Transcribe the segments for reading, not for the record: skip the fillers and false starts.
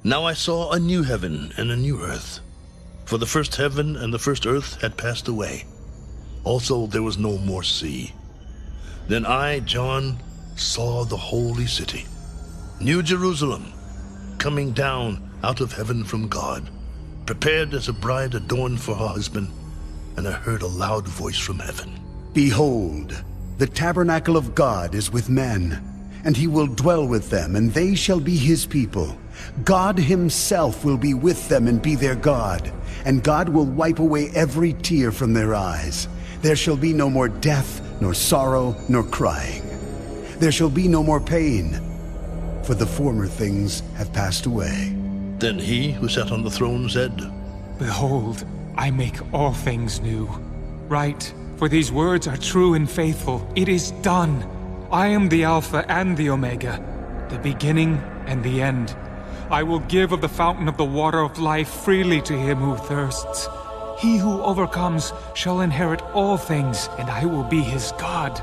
Now I saw a new heaven and a new earth. For the first heaven and the first earth had passed away. Also there was no more sea. Then I, John, saw the holy city, New Jerusalem, coming down out of heaven from God, prepared as a bride adorned for her husband. And I heard a loud voice from heaven. Behold, the tabernacle of God is with men, and he will dwell with them, and they shall be his people. God himself will be with them and be their God, and God will wipe away every tear from their eyes. There shall be no more death, nor sorrow, nor crying. There shall be no more pain, for the former things have passed away. Then he who sat on the throne said, Behold, I make all things new. Write, for these words are true and faithful. It is done. I am the Alpha and the Omega, the beginning and the end. I will give of the fountain of the water of life freely to him who thirsts. He who overcomes shall inherit all things, and I will be his God.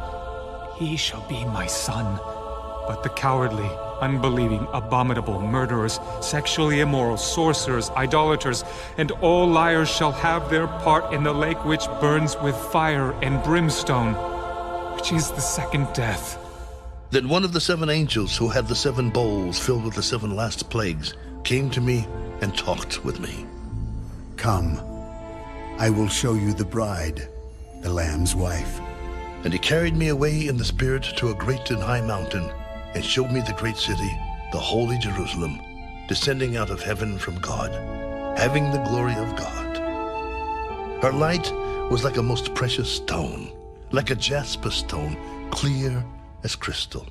He shall be my son. But the cowardly, unbelieving, abominable, murderers, sexually immoral, sorcerers, idolaters, and all liars shall have their part in the lake which burns with fire and brimstone, which is the second death. Then one of the 7 angels who had the 7 bowls filled with the 7 last plagues came to me and talked with me. Come, I will show you the bride, the Lamb's wife. And he carried me away in the Spirit to a great and high mountain, and showed me the great city, the holy Jerusalem, descending out of heaven from God, having the glory of God. Her light was like a most precious stone, like a jasper stone, clear as crystal.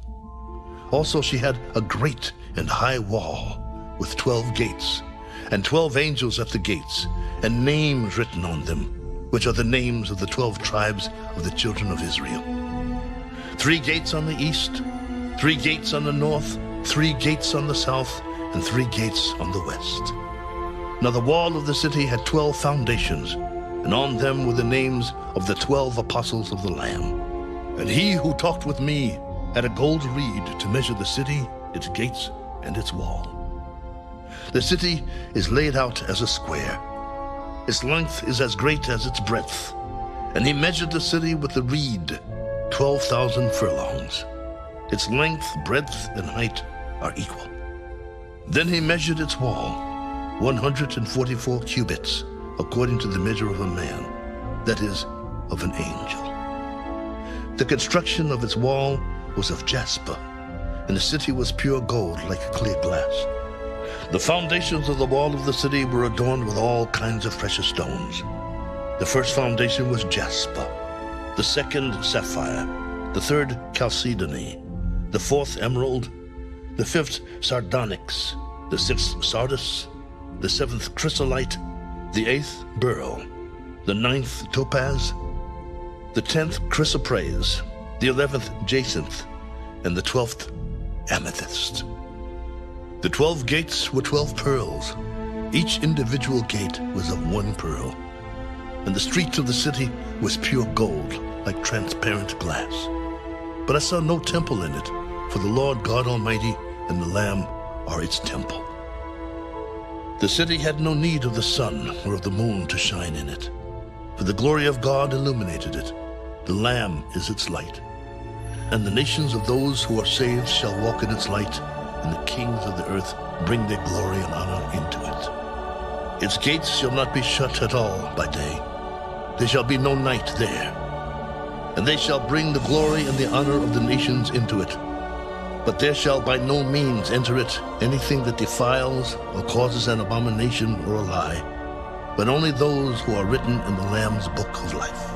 Also she had a great and high wall with 12 gates, and 12 angels at the gates, and names written on them, which are the names of the 12 tribes of the children of Israel. 3 gates on the east, 3 gates on the north, 3 gates on the south, and 3 gates on the west. Now the wall of the city had 12 foundations, and on them were the names of the 12 apostles of the Lamb. And he who talked with me had a gold reed to measure the city, its gates, and its wall. The city is laid out as a square. Its length is as great as its breadth. And he measured the city with the reed, 12,000 furlongs. Its length, breadth, and height are equal. Then he measured its wall, 144 cubits, according to the measure of a man, that is, of an angel. The construction of its wall was of jasper, and the city was pure gold like clear glass. The foundations of the wall of the city were adorned with all kinds of precious stones. The first foundation was jasper, the second sapphire, the third chalcedony, the fourth emerald, the fifth sardonyx, the sixth sardis, the seventh chrysolite, the eighth beryl, the ninth topaz, the 10th chrysoprase, the 11th jacinth, and the 12th amethyst. The 12 gates were 12 pearls. Each individual gate was of 1 pearl. And the street of the city was pure gold, like transparent glass. But I saw no temple in it, for the Lord God Almighty and the Lamb are its temple. The city had no need of the sun or of the moon to shine in it, for the glory of God illuminated it. The Lamb is its light. And the nations of those who are saved shall walk in its light, and the kings of the earth bring their glory and honor into it. Its gates shall not be shut at all by day. There shall be no night there. And they shall bring the glory and the honor of the nations into it. But there shall by no means enter it anything that defiles or causes an abomination or a lie, but only those who are written in the Lamb's book of life.